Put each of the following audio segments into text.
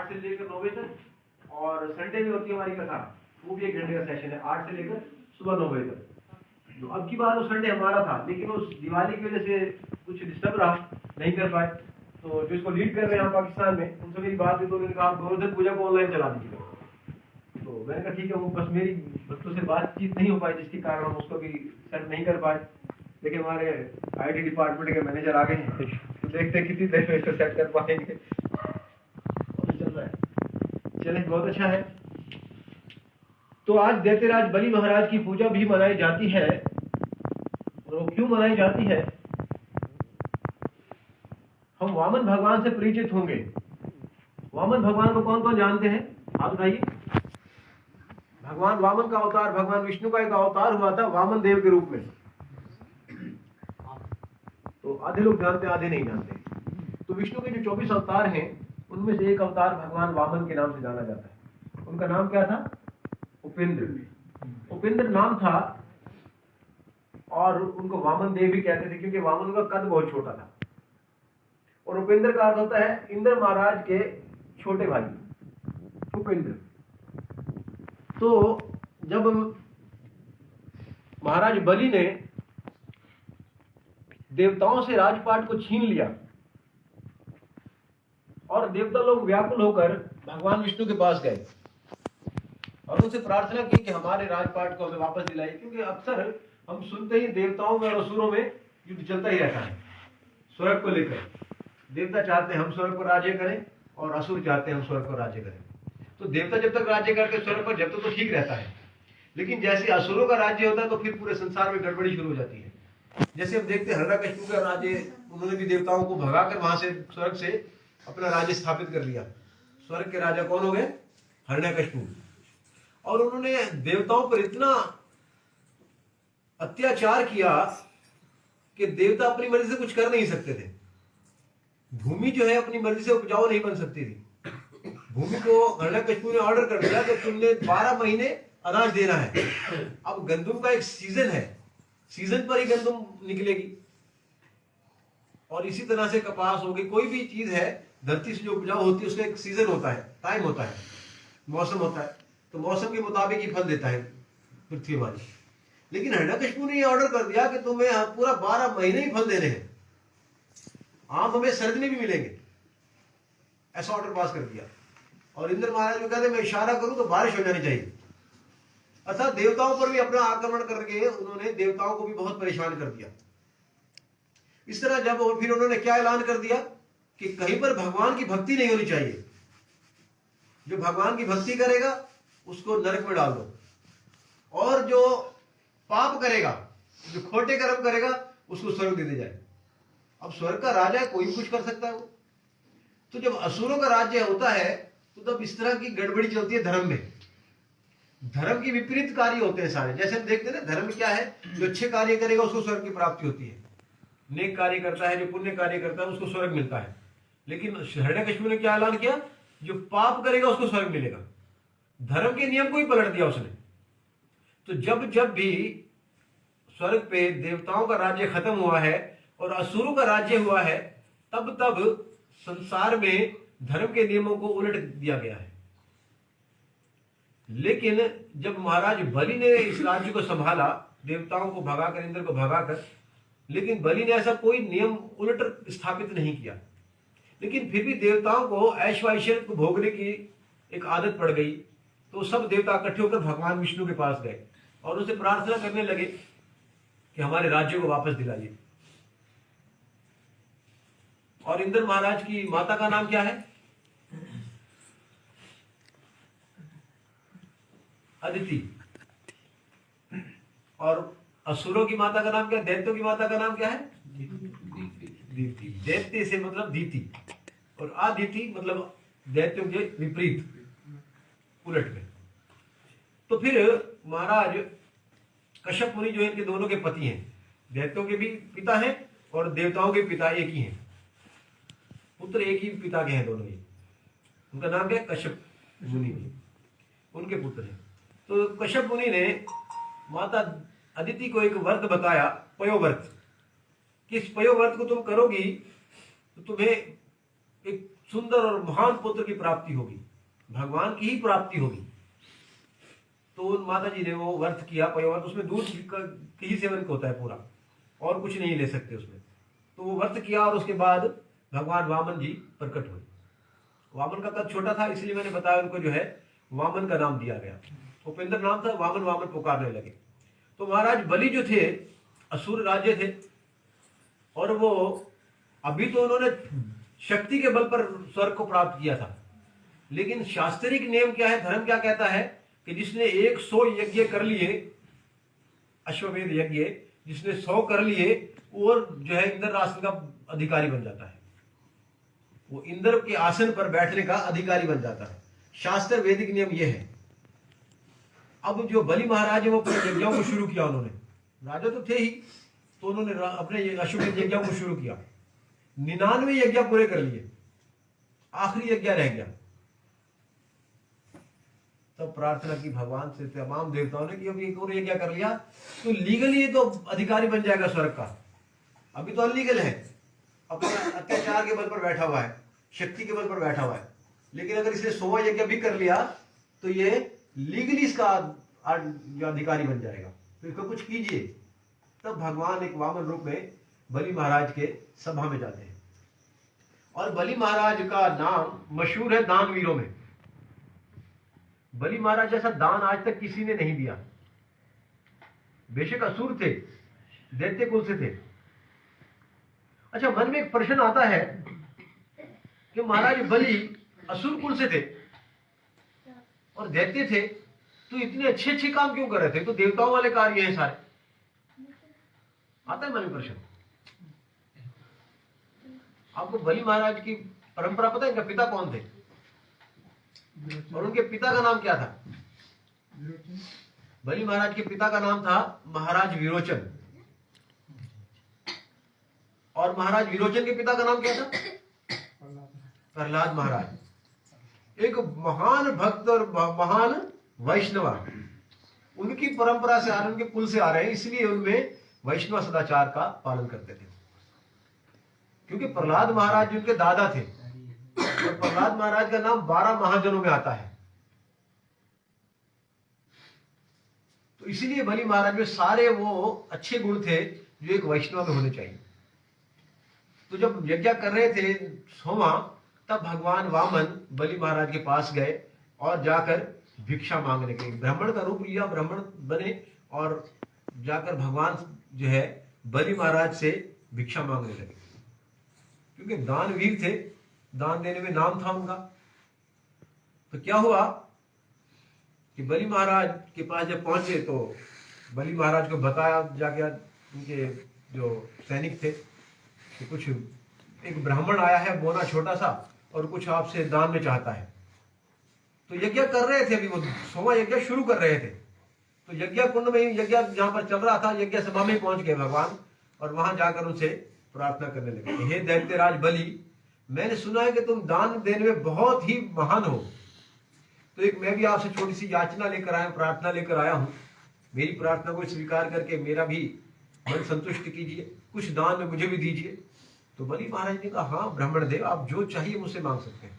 8 से लेकर 9 बजे तक, और संडे में होती है हमारी कथा, वो भी 1 घंटे का सेशन है 8 से लेकर सुबह 9 बजे तक। तो अब की बार वो संडे हमारा था, लेकिन उस दिवाली की वजह से कुछ डिस्टर्ब रहा, नहीं कर पाए। तो जो इसको लीड कर रहे हैं पाकिस्तान में, उनसे मेरी बात हुई तो उन्होंने कहा गोवर्धन पूजा को ऑनलाइन चला दीजिएगा। तो मैंने कहा ठीक है, वो बस मेरी बच्चों से बातचीत नहीं हो पाई जिसके कारण हम उसको भी सेट नहीं कर पाए। लेकिन हमारे आईटी डिपार्टमेंट के मैनेजर आ गए हैं, तो देखते हैं कितनी देर में इसको सेट कर पाएंगे। और चल रहा है, चलिए बहुत अच्छा है। तो आज दैत्यराज बलि महाराज की पूजा भी मनाई जाती है, और वो क्यों मनाई जाती है? हम वामन भगवान से परिचित होंगे। वामन भगवान को कौन कौन जानते हैं, आप बताइए। भगवान वामन का अवतार, भगवान विष्णु का एक अवतार हुआ था वामन देव के रूप में। तो आधे लोग जानते, आधे नहीं जानते। तो विष्णु के जो 24 अवतार हैं, उनमें से एक अवतार भगवान वामन के नाम से जाना जाता है। उनका नाम क्या था? उपेंद्र। उपेंद्र नाम था, और उनको वामन देव भी कहते थे क्योंकि वामन का कद बहुत छोटा था। और उपेंद्र का अर्थ होता है इंद्र महाराज के छोटे भाई, उपेंद्र। तो जब महाराज बलि ने देवताओं से राजपाट को छीन लिया, और देवता लोग व्याकुल होकर भगवान विष्णु के पास गए और उनसे प्रार्थना की कि हमारे राजपाट को हमें वापस दिलाइए, क्योंकि अक्सर हम सुनते ही देवताओं में और असुरों में युद्ध चलता ही रहता है स्वर्ग को लेकर। देवता चाहते हैं हम स्वर्ग पर राज्य करें, और असुर चाहते हैं हम स्वर्ग पर राज्य करें। तो देवता जब तक राज्य करके स्वर्ग पर, जब तक तो ठीक रहता है, लेकिन जैसे असुरों का राज्य होता है तो फिर पूरे संसार में गड़बड़ी शुरू हो जाती है। जैसे हम देखते हैं हिरण्यकशिपु का राज्य, उन्होंने भी देवताओं को भगाकर वहां से स्वर्ग से अपना राज्य स्थापित कर लिया। स्वर्ग के राजा कौन हो गए? हिरण्यकशिपु। और उन्होंने देवताओं पर इतना अत्याचार किया कि देवता अपनी मर्जी से कुछ कर नहीं सकते थे। भूमि जो है अपनी मर्जी से उपजाऊ नहीं बन सकती थी। भूमि को हिरण्यकशिपु ने ऑर्डर कर दिया कि तुमने 12 महीने अनाज देना है। अब गंदुम का एक सीजन है, सीजन पर ही गंदुम निकलेगी, और इसी तरह से कपास होगी, कोई भी चीज है धरती से जो उपजाऊ होती है उसका एक सीजन होता है, टाइम होता है, मौसम होता है। तो मौसम के मुताबिक ही फल देता है पृथ्वी वाली। लेकिन हिरण्यकशिपु ने यह ऑर्डर कर दिया कि तुम्हें पूरा 12 महीने ही फल देने हैं, आम हमें सर्द में भी मिलेंगे, ऐसा ऑर्डर पास कर दिया। और इंद्र महाराज को कहते मैं इशारा करूं तो बारिश हो जानी चाहिए। अर्थात देवताओं पर भी अपना आक्रमण करके उन्होंने देवताओं को भी बहुत परेशान कर दिया। इस तरह जब, और फिर उन्होंने क्या ऐलान कर दिया कि कहीं पर भगवान की भक्ति नहीं होनी चाहिए, जो भगवान की भक्ति करेगा उसको नरक में डाल दो, और जो पाप करेगा, जो खोटे कर्म करेगा, उसको स्वर्ग दे दिया जाए। अब स्वर्ग का राजा कोई भी कुछ कर सकता है वो। तो जब असुरों का राज्य होता है तो तब इस तरह की गड़बड़ी चलती है धर्म में। धर्म के विपरीत कार्य होते हैं सारे। जैसे हम देखते हैं ना, धर्म क्या है, जो अच्छे कार्य करेगा उसको स्वर्ग की प्राप्ति होती है, नेक कार्य करता है, जो पुण्य कार्य करता है उसको स्वर्ग मिलता है। लेकिन हिरण्यकशिपु ने क्या ऐलान किया, जो पाप करेगा उसको स्वर्ग मिलेगा। धर्म के नियम को ही पलट दिया उसने। तो जब जब भी स्वर्ग पे देवताओं का राज्य खत्म हुआ है और असुरों का राज्य हुआ है, तब तब संसार में धर्म के नियमों को उलट दिया गया है। लेकिन जब महाराज बलि ने इस राज्य को संभाला, देवताओं को भगाकर, इंद्र को भगाकर, लेकिन बलि ने ऐसा कोई नियम उलट स्थापित नहीं किया। लेकिन फिर भी देवताओं को ऐश्वर्य को भोगने की एक आदत पड़ गई। तो सब देवता इकट्ठे होकर भगवान विष्णु के पास गए और उनसे प्रार्थना करने लगे कि हमारे राज्य को वापस दिलाइए। और इंद्र महाराज की माता का नाम क्या है? अदिति। और असुरों की माता का नाम क्या है? दैत्यों की माता का नाम क्या है? दीति। दैत्य से मतलब दीति, और आदिति मतलब दैत्यों के विपरीत, उलट में। तो फिर महाराज कश्यप मुनि जो इनके दोनों के पति हैं, दैत्यों के भी पिता हैं और देवताओं के पिता एक ही हैं, पुत्र एक ही पिता के हैं दोनों ही। उनका नाम क्या है? कश्यप मुनि, उनके पुत्र हैं। तो कश्यप मुनि ने माता अदिति को एक व्रत बताया, पयोव्रत। किस पयोव्रत को तुम करोगी तो तुम्हें एक सुंदर और महान पुत्र की प्राप्ति होगी, भगवान की ही प्राप्ति होगी। तो माता जी ने वो व्रत किया, परिवार उसमें दूध की ही सेवन होता है पूरा, और कुछ नहीं ले सकते उसमें। तो वो व्रत किया और उसके बाद भगवान वामन जी प्रकट हुए। वामन का कद छोटा था, इसलिए मैंने बताया उनको जो है वामन का नाम दिया गया। उपेंद्र नाम था, वामन वामन पुकारने लगे। तो महाराज बलि जो थे असुर राज्य थे, और वो अभी तो उन्होंने शक्ति के बल पर स्वर्ग को प्राप्त किया था, लेकिन शास्त्रिक नियम क्या है, धर्म क्या कहता है कि जिसने 100 यज्ञ कर लिए, अश्वमेध यज्ञ जिसने 100 कर लिए, और जो है इंद्र आसन का अधिकारी बन जाता है, वो इंद्र के आसन पर बैठने का अधिकारी बन जाता है। शास्त्र वैदिक नियम ये है। अब जो बलि महाराज है वो अपने यज्ञों को शुरू किया, उन्होंने राजा तो थे ही, तो उन्होंने अपने अश्वमेध यज्ञों को शुरू किया। 99 यज्ञ पूरे कर लिए, आखिरी यज्ञ रह गया। तब प्रार्थना की भगवान से, तमाम देवताओं ने कि अब एक और यज्ञ कर लिया तो लीगली ये तो अधिकारी बन जाएगा स्वर्ग का। अभी तो अनलीगल है, अपने अत्याचार के बल पर बैठा हुआ है, शक्ति के बल पर बैठा हुआ है। लेकिन अगर इसने 100 यज्ञ भी कर लिया तो ये लीगली इसका अधिकारी बन जाएगा, तो इसको कुछ कीजिए। तब भगवान एक वामन रूप में बलि महाराज के सभा में जाते हैं, और बलि महाराज का नाम मशहूर है दानवीरों में। बलि महाराज जैसा दान आज तक किसी ने नहीं दिया। बेशक असुर थे, दैत्य कुल से थे। अच्छा, मन में एक प्रश्न आता है कि महाराज बलि असुर कुल से थे और दैत्य थे, तो इतने अच्छे अच्छे काम क्यों कर रहे थे? तो देवताओं वाले कार्य हैं सारे। आता है मन में प्रश्न। आपको बलि महाराज की परंपरा पता है? इनका पिता कौन थे और उनके पिता का नाम क्या था? बलि महाराज के पिता का नाम था महाराज विरोचन, और महाराज विरोचन के पिता का नाम क्या था? प्रहलाद महाराज। एक महान भक्त और महान वैष्णव, उनकी परंपरा से आ रहे, उनके कुल से आ रहे हैं, इसलिए उनमें वैष्णव सदाचार का पालन करते थे। क्योंकि प्रहलाद महाराज उनके दादा थे, और प्रहलाद महाराज का नाम 12 महाजनों में आता है। तो इसीलिए बलि महाराज में सारे वो अच्छे गुण थे जो एक वैष्णव में होने चाहिए। तो जब यज्ञ कर रहे थे 100वां, तब भगवान वामन बलि महाराज के पास गए और जाकर भिक्षा मांगने के, ब्राह्मण का रूप लिया, ब्राह्मण बने और जाकर भगवान जो है बलि महाराज से भिक्षा मांगने लगे। क्योंकि दानवीर थे, दान देने में नाम था उनका। तो क्या हुआ कि बलि महाराज के पास जब पहुंचे तो बलि महाराज को बताया जाके, उनके जो सैनिक थे कि कुछ एक ब्राह्मण आया है, बोना छोटा सा, और कुछ आपसे दान में चाहता है। तो यज्ञ कर रहे थे, अभी वो 100वां यज्ञ शुरू कर रहे थे। तो यज्ञ कुंड में, यज्ञ जहां पर चल रहा था, यज्ञ सभा में पहुंच गए भगवान, और वहां जाकर उनसे प्रार्थना करने लगे, हे दैत्यराज बलि, मैंने सुना है कि तुम दान देने में बहुत ही महान हो, तो एक मैं भी आपसे छोटी सी याचना लेकर आया, प्रार्थना लेकर आया हूं। मेरी प्रार्थना को स्वीकार करके मेरा भी मन संतुष्ट कीजिए, कुछ दान में मुझे भी दीजिए। तो बलि महाराज ने कहा, हाँ ब्राह्मण देव, आप जो चाहिए मुझसे मांग सकते हैं।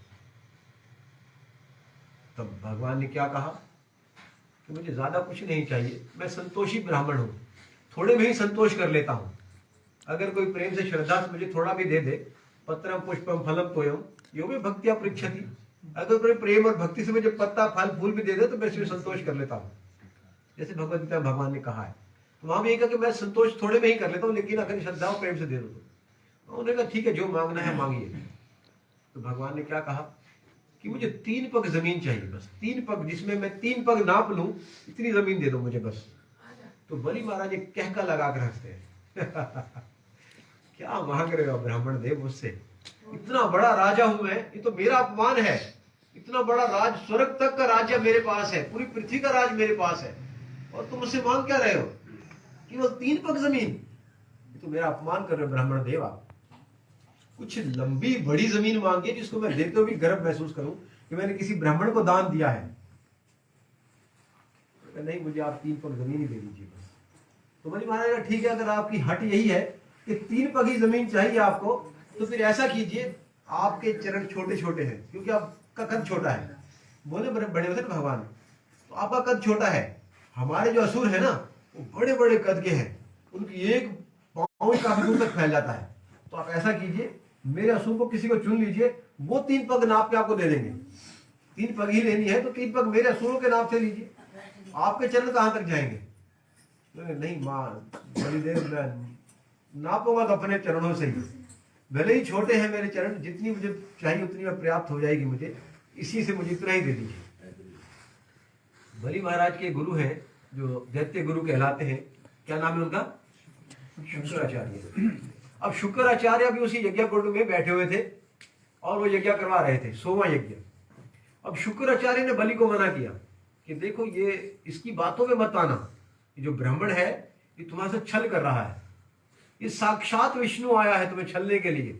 तब भगवान ने क्या कहा कि मुझे ज्यादा कुछ नहीं चाहिए, मैं संतोषी ब्राह्मण हूं, थोड़े में ही संतोष कर लेता हूं। अगर कोई प्रेम से श्रद्धा से मुझे थोड़ा भी दे दे, पत्रम पुष्पम फलम तोयम यो भी भक्तिया पृच्छति, अगर कोई प्रेम और भक्ति से मुझे पत्ता फल फूल भी दे दे तो मैं इसमें संतोष कर लेता हूँ, जैसे भगवद गीता भगवान ने कहा है। तो वहां भी कहा कि मैं संतोष थोड़े में ही कर लेता हूँ, लेकिन अगर श्रद्धा और प्रेम से दे दो तो उन्होंने कहा ठीक है, जो मांगना है मांगिए। तो भगवान ने क्या कहा कि मुझे 3 पग जमीन चाहिए, बस 3 पग, जिसमें मैं 3 पग नाप लूं, इतनी जमीन दे दो मुझे बस। तो बलि महाराज एक कहका लगा कर हंसते हैं क्या मांग रहे हो ब्राह्मण देव मुझसे? इतना बड़ा राजा हूं मैं, ये तो मेरा अपमान है। इतना बड़ा राज, स्वर्ग तक का राज्य मेरे पास है, पूरी पृथ्वी का राज मेरे पास है, और तुम मुझसे मांग क्या रहे हो? केवल 3 पग जमीन? ये तो मेरा अपमान कर रहे हो ब्राह्मण देव आप। कुछ लंबी बड़ी जमीन मांगिए जिसको मैं देते हुए भी गर्व महसूस करूं कि मैंने किसी ब्राह्मण को दान दिया है। तो नहीं, मुझे आप 3 पग जमीन ही दे दीजिए बस। तो बलि महाराज कहा ठीक है, अगर आपकी हट यही है कि 3 पग ही जमीन चाहिए आपको, तो फिर ऐसा कीजिए, आपके चरण छोटे छोटे हैं क्योंकि आपका कद छोटा है। बोले बड़े बड़े होते ना भगवान, तो आपका कद छोटा है। हमारे जो असुर है ना वो बड़े बड़े कद के हैं, उनकी एक पाँव काफी दूर तक फैल जाता है। तो आप ऐसा कीजिए, मेरे असुर को किसी को चुन लीजिए, वो 3 पग नाप के आपको दे देंगे। 3 पग ही लेनी है तो 3 पग मेरे असुरों के नाप से लीजिए, आपके चरण कहाँ तक जाएंगे। नहीं माँ बलिदेव, मैं नापूंगा तो अपने चरणों से ही, भले ही छोटे हैं मेरे चरण, जितनी मुझे चाहिए उतनी में पर्याप्त हो जाएगी मुझे, इसी से मुझे इतना ही दे दीजिए। बलि महाराज के गुरु हैं जो दैत्य गुरु कहलाते हैं, क्या नाम है उनका? शुक्राचार्य। अब शुक्राचार्य अभी उसी यज्ञ कुंड में बैठे हुए थे और वो यज्ञ करवा रहे थे, 100वां यज्ञ। अब शुक्राचार्य ने बलि को मना किया कि देखो ये इसकी बातों में मत आना, ये जो ब्राह्मण है ये तुम्हारे साथ छल कर रहा है, ये साक्षात विष्णु आया है तुम्हें छलने के लिए,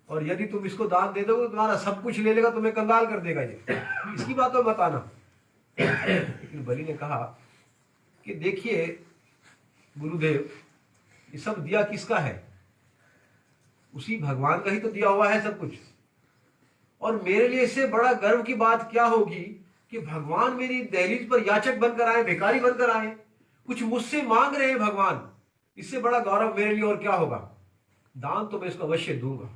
और यदि तुम इसको दान दे दोगे तुम्हारा सब कुछ ले लेगा, तुम्हें कंगाल कर देगा, ये इसकी बातों में मत आना। लेकिन बलि ने कहा कि देखिए गुरुदेव, ये सब दिया किसका है? उसी भगवान का ही तो दिया हुआ है सब कुछ, और मेरे लिए इससे बड़ा गर्व की बात क्या होगी कि भगवान मेरी दहलीज पर याचक बनकर आए, भिखारी बनकर आए, कुछ मुझसे मांग रहे हैं भगवान, इससे बड़ा गौरव मेरे लिए और क्या होगा। दान तो मैं इसको अवश्य दूंगा।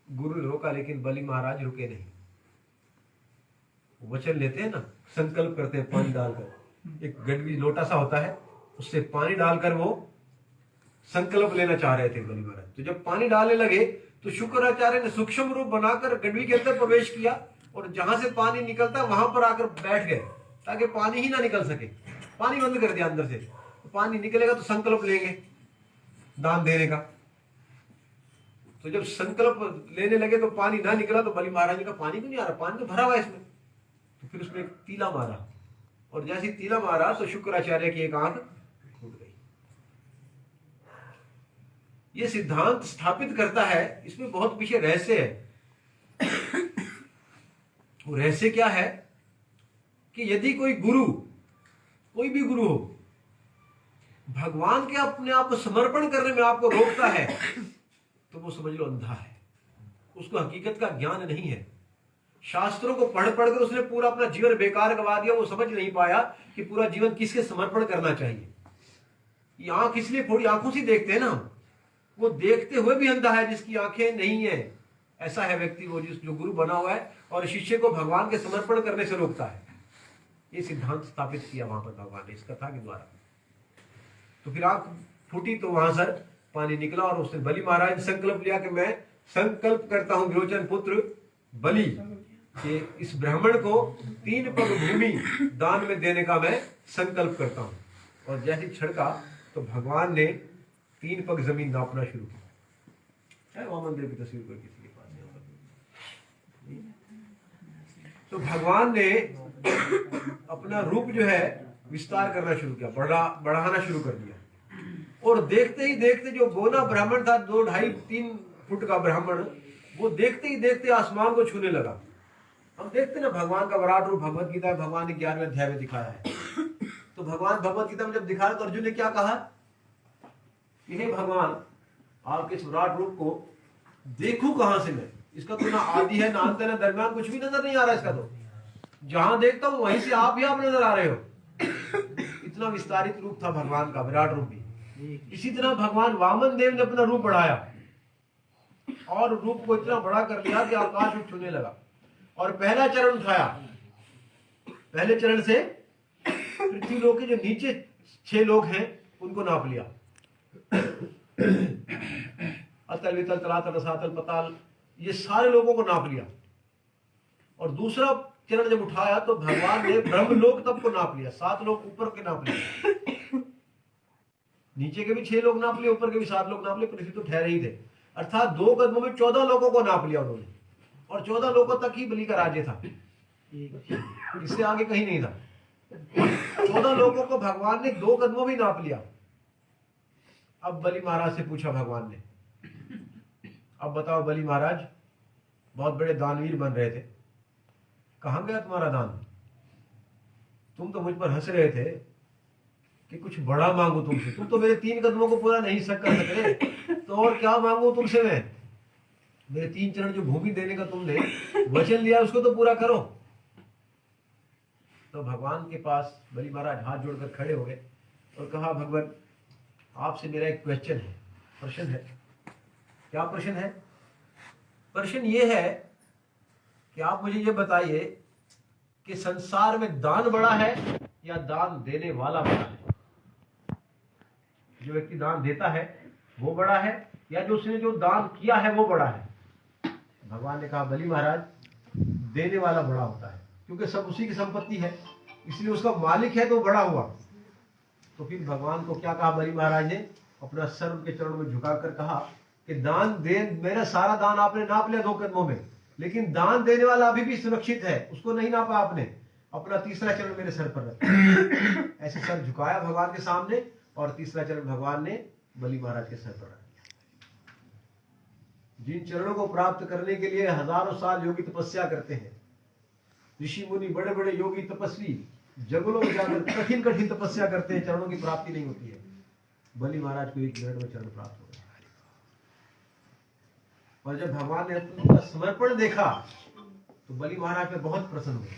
गुरु ने रोका, लेकिन बलि महाराज रुके नहीं। वचन लेते हैं ना, संकल्प करते हैं पानी डालकर, एक गडवी लोटा सा होता है, उससे पानी डालकर वो संकल्प लेना चाह रहे थे बलि महाराज। तो जब पानी डालने लगे तो शुक्राचार्य ने सूक्ष्म रूप बनाकर गडवी के अंदर प्रवेश किया और जहां से पानी निकलता वहां पर आकर बैठ गए ताकि पानी ही ना निकल सके। पानी बंद कर दिया अंदर से, तो पानी निकलेगा तो संकल्प लेंगे दान देने का। तो जब संकल्प लेने लगे तो पानी ना निकला, तो बलि महाराज ने कहा पानी क्यों नहीं आ रहा, पानी तो भरा हुआ है इसमें। तो फिर उसमें एक तीला मारा, और जैसे ही तीला मारा तो शुक्राचार्य की एक आंख फूट गई। ये सिद्धांत स्थापित करता है, इसमें बहुत पीछे रहस्य है। वो रहस्य क्या है कि यदि कोई गुरु, कोई भी गुरु हो, भगवान के अपने आप को समर्पण करने में आपको रोकता है तो वो समझ लो अंधा है, उसको हकीकत का ज्ञान नहीं है। शास्त्रों को पढ़ पढ़कर उसने पूरा अपना जीवन बेकार गवा दिया, वो समझ नहीं पाया कि पूरा जीवन किसके समर्पण करना चाहिए। ये आंख इसलिए थोड़ी आंखों से देखते हैं ना, वो देखते हुए भी अंधा है जिसकी आंखें नहीं है। ऐसा है व्यक्ति वो जो गुरु बना हुआ है और शिष्य को भगवान के समर्पण करने से रोकता है। ये सिद्धांत स्थापित किया वहां पर भगवान ने इस कथा के द्वारा। तो फिर आंख फूटी तो वहां सर पानी निकला, और उसने बलि महाराज ने संकल्प लिया कि मैं संकल्प करता हूं विरोचन पुत्र बलि कि इस ब्राह्मण को 3 पग भूमि दान में देने का मैं संकल्प करता हूं। और जैसे छिड़का तो भगवान ने 3 पग जमीन नापना शुरू किया। वहां मंदिर की तस्वीर पर किसी के पास नहीं। तो भगवान ने अपना रूप जो है विस्तार करना शुरू किया, बढ़ाना शुरू कर दिया। और देखते ही देखते जो गोना ब्राह्मण था, 2, 2.5, 3 फुट का ब्राह्मण, वो देखते ही देखते आसमान को छूने लगा। हम देखते ना भगवान का विराट रूप भगवत गीता में भगवान ने 11वें अध्याय में दिखाया है। तो भगवान भगवत गीता में जब दिखाया तो अर्जुन ने क्या कहा, हे भगवान आपके इस विराट रूप को देखूं कहां से मैं, इसका तो ना आदि है ना अंत है ना दरम्यान, कुछ भी नजर नहीं आ रहा इसका। तो जहां देखता हूं वहीं से आप ही आप नजर आ रहे हो। इतना विस्तारित रूप था भगवान का, विराट रूप भी। इसी तरह भगवान वामन देव ने अपना रूप बढ़ाया और रूप को इतना बड़ा कर लिया कि आकाश में छूने लगा, और पहला चरण उठाया। पहले चरण से पृथ्वी लोक के जो नीचे 6 लोग हैं उनको नाप लिया, अतल वितल तलातल रसातल पताल, ये सारे लोगों को नाप लिया। और दूसरा चरण जब उठाया तो भगवान ने ब्रह्मलोक तब को नाप लिया, 7 लोग ऊपर के नाप लिए, नीचे के भी 6 लोग नाप लिए, ऊपर के भी 7 लोग नाप लिए, पृथ्वी तो ठहरे ही थे। अर्थात 2 कदमों में 14 लोगों को नाप लिया उन्होंने, और 14 लोगों तक ही बलि का राज्य था, इससे आगे कहीं नहीं था। 14 लोगों को भगवान ने 2 कदमों में नाप लिया। अब बलि महाराज से पूछा भगवान ने, अब बताओ बलि महाराज, बहुत बड़े दानवीर बन रहे थे, कहां गया तुम्हारा दान? तुम तो मुझ पर हंस रहे थे कि कुछ बड़ा मांगू तुमसे, तुम तो मेरे 3 कदमों को पूरा नहीं कर सके, तो और क्या मांगू तुमसे मैं? मेरे 3 चरण जो भूमि देने का तुमने वचन लिया उसको तो पूरा करो। तो भगवान के पास बलि महाराज हाथ जोड़कर खड़े हो गए और कहा, भगवान आपसे मेरा एक क्वेश्चन है, प्रश्न है। क्या प्रश्न है? प्रश्न ये है कि आप मुझे ये बताइए कि संसार में दान बड़ा है या दान देने वाला बड़ा है? जो व्यक्ति दान देता है वो बड़ा है या जो उसने जो दान किया है वो बड़ा है? भगवान ने कहा, बलि महाराज देने वाला बड़ा होता है, क्योंकि सब उसी की संपत्ति है, इसलिए उसका मालिक है तो बड़ा हुआ। तो फिर भगवान को क्या कहा बलि महाराज ने? अपना सर उनके चरणों में झुकाकर कहा कि दान दे, मेरा सारा दान आपने नाप लिया 2 कदमों में, लेकिन दान देने वाला अभी भी सुरक्षित है, उसको नहीं नापा आपने। अपना तीसरा चरण मेरे सर पर रखा। ऐसे सर झुकाया भगवान के सामने और तीसरा चरण भगवान ने बलि महाराज के सर पर रखा। जिन चरणों को प्राप्त करने के लिए हजारों साल योगी तपस्या करते हैं, ऋषि मुनि बड़े बड़े योगी तपस्वी जंगलों में जाकर कठिन कठिन तपस्या करते हैं, चरणों की प्राप्ति नहीं होती है। बलि महाराज को 1 मिनट में चरण प्राप्त हो गए। और जब भगवान ने उनका समर्पण देखा तो बलि महाराज में बहुत प्रसन्न हुए।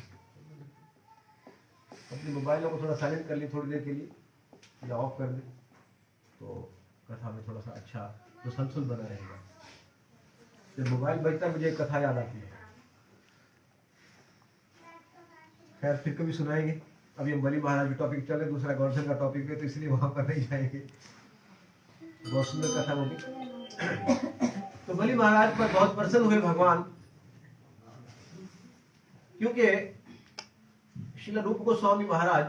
अपने मोबाइलों को थोड़ा साइलेंट कर ली थोड़ी देर के लिए या ऑफ कर दे, तो कथा में थोड़ा सा अच्छा तो संतुलन बना रहेगा। जब मोबाइल बजता मुझे एक कथा याद आती है। खैर फिर कभी सुनाएंगे, अभी हम बलि महाराज के टॉपिक चले, दूसरा गौरसन का टॉपिक है, तो इसलिए वहां पर नहीं जाएंगे। बहुत सुंदर कथा होगी। तो बलि महाराज पर बहुत प्रसन्न हुए भगवान, क्योंकि श्रील रूप गोस्वामी महाराज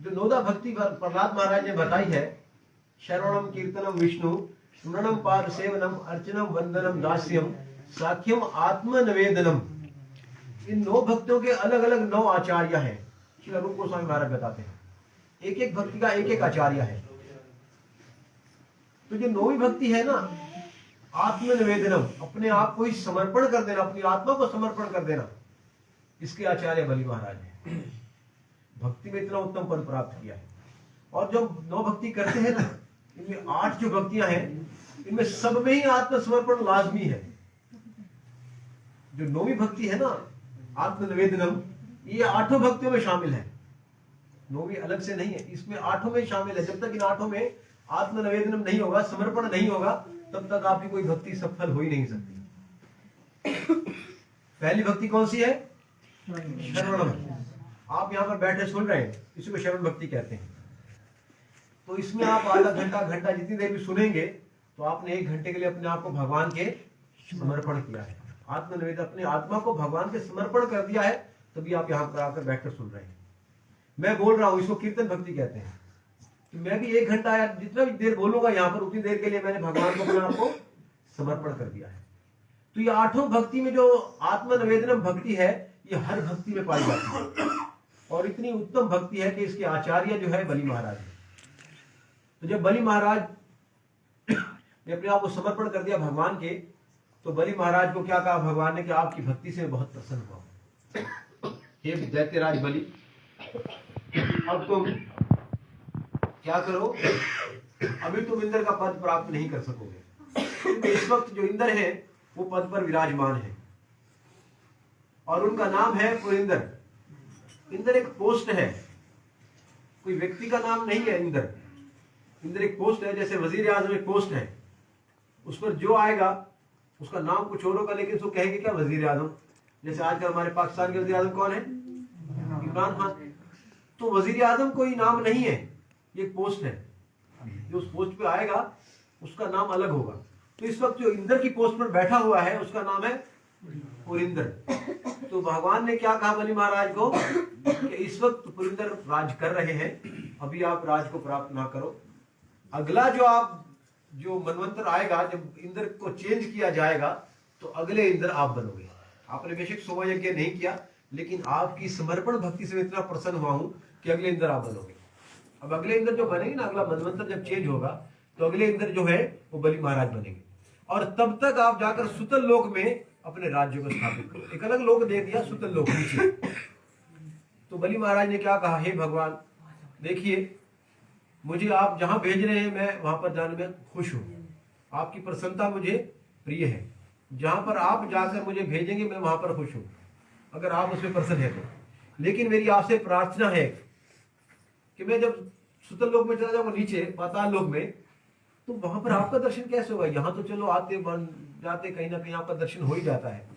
जो नोदा भक्ति प्रहलाद महाराज ने बताई है, श्रवणम कीर्तनम विष्णु स्मरणम पाद सेवनम अर्चनम वंदनम दास्यम साख्यम आत्मनिवेदनम, इन 9 भक्तों के अलग अलग 9 आचार्य हैं। श्रील रूप गोस्वामी महाराज बताते हैं एक एक भक्ति का एक एक आचार्य है। तो जो 9वीं भक्ति है ना, आत्मनिवेदनम, अपने आप को ही समर्पण कर देना, अपनी आत्मा को समर्पण कर देना, इसके आचार्य बलि महाराज है। भक्ति में इतना उत्तम पद प्राप्त किया है। और जब 9 भक्ति करते हैं ना, इनमें 8 जो भक्तियां हैं, इनमें सब में ही आत्मसमर्पण लाजमी है। जो 9वीं भक्ति है ना आत्मनिवेदनम, ये 8 भक्तियों में शामिल है। 9वीं अलग से नहीं है, इसमें 8 में शामिल है। जब तक इन 8 में आत्मनिवेदनम नहीं होगा, समर्पण नहीं होगा, तब तक आपकी कोई भक्ति सफल हो ही नहीं सकती। पहली भक्ति कौन सी है? श्रवणम। आप यहाँ पर बैठे सुन रहे हैं, इसी को श्रवण भक्ति कहते हैं। तो इसमें आप आधा घंटा जितनी देर भी सुनेंगे, तो आपने 1 घंटे के लिए अपने आप को भगवान के समर्पण किया है। आत्मनिवेदन, अपनी आत्मा को भगवान के समर्पण कर दिया है, तभी आप यहाँ पर आकर बैठकर सुन रहे हैं। मैं बोल रहा हूँ, इसको कीर्तन भक्ति कहते हैं। तो मैं भी 1 घंटा या जितना भी देर बोलूंगा यहाँ पर, उतनी देर के लिए मैंने भगवान को अपने आप को समर्पण कर दिया है। तो ये 8 भक्ति में जो आत्मनिवेदनम भक्ति है, ये हर भक्ति में पाई जाती है, और इतनी उत्तम भक्ति है कि इसके आचार्य जो है बलि महाराज है। तो जब बलि महाराज ने अपने आप को समर्पण कर दिया भगवान के, तो बलि महाराज को क्या कहा भगवान ने कि आपकी भक्ति से मैं बहुत प्रसन्न हुआ। हे दैत्यराज बलि, अब तुम क्या करो, अभी तुम इंद्र का पद प्राप्त नहीं कर सकोगे। इस वक्त जो इंद्र है वो पद पर विराजमान है और उनका नाम है पुरिंदर। इंद्र एक पोस्ट है, कोई व्यक्ति का नाम नहीं है। इंद्र एक पोस्ट है, जैसे वजीर आजम एक पोस्ट है, उस पर जो आएगा उसका नाम कुछ और होगा, लेकिन उसको कहेंगे क्या? वजीर आजम। जैसे आजकल हमारे पाकिस्तान के वजीर आजम कौन है? इमरान खान। तो वजीर आजम कोई नाम नहीं है, ये पोस्ट है। जो उस पोस्ट पे आएगा उसका नाम अलग होगा। तो इस वक्त जो इंद्र की पोस्ट पर बैठा हुआ है उसका नाम है पुरिंदर। तो भगवान ने क्या कहा बलि महाराज को कि इस वक्त पुरिंदर राज कर रहे हैं, अभी आप राज को प्राप्त ना करो। अगला जो मनवंतर आएगा, जब इंद्र को चेंज किया जाएगा, तो अगले इंद्र आप बनोगे। आपने बेशक सोमा यज्ञ नहीं किया, लेकिन आपकी समर्पण भक्ति से इतना प्रसन्न हुआ हूं कि अगले इंद्र आप बनोगे। अब अगले इंद्र जो बनेंगे ना, अगला मनवंतर जब चेंज होगा, तो अगले इंद्र जो है वो बलि महाराज बनेंगे। और तब तक आप जाकर सुतल लोक में अपने राज्य को स्थापित करो। एक अलग लोक दे दिया, सुतल लोक नीचे। तो बलि महाराज ने क्या कहा, हे भगवान देखिए, मुझे आप जहां भेज रहे हैं मैं वहां पर जाने में खुश हूं, आपकी प्रसन्नता मुझे प्रिय है। जहां पर आप जाकर मुझे भेजेंगे मैं वहां पर खुश हूं, अगर आप उसमें प्रसन्न है तो। लेकिन मेरी आपसे प्रार्थना है कि मैं जब सुतल लोक में चला जाऊंगा, नीचे पाताल लोक में, तो वहां पर आपका दर्शन कैसे होगा? यहाँ तो चलो आते बन जाते, कहीं ना कहीं आपका दर्शन हो ही जाता है,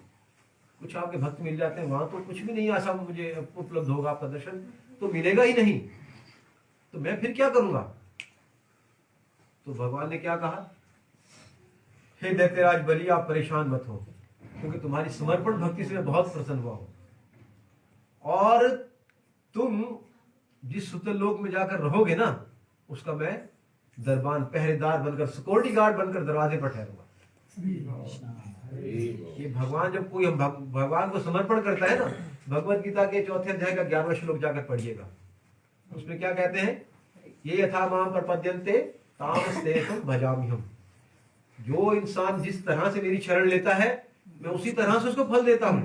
कुछ आपके भक्त मिल जाते हैं, वहां तो कुछ भी नहीं ऐसा मुझे उपलब्ध होगा, आपका दर्शन तो मिलेगा ही नहीं, तो मैं फिर क्या करूंगा? तो भगवान ने क्या कहा, हे दैत्यराज बलि आप परेशान मत हो, क्योंकि तुम्हारी समर्पण भक्ति से मैं बहुत प्रसन्न हुआ हूं, और तुम जिस सुतल लोक में जाकर रहोगे ना, उसका मैं दरबान पहरेदार बनकर, सिक्योरिटी गार्ड बनकर दरवाजे पर ठहरूंगा। ये भगवान, जब कोई हम भगवान को समर्पण करता है ना, भगवत गीता के 4थे अध्याय का 11वां श्लोक जाकर पढ़िएगा, उसमें क्या कहते हैं, ये यथा माम प्रपद्यन्ते तामस्तेषु भजामि हम। जो इंसान जिस तरह से मेरी शरण लेता है, मैं उसी तरह से उसको फल देता हूं।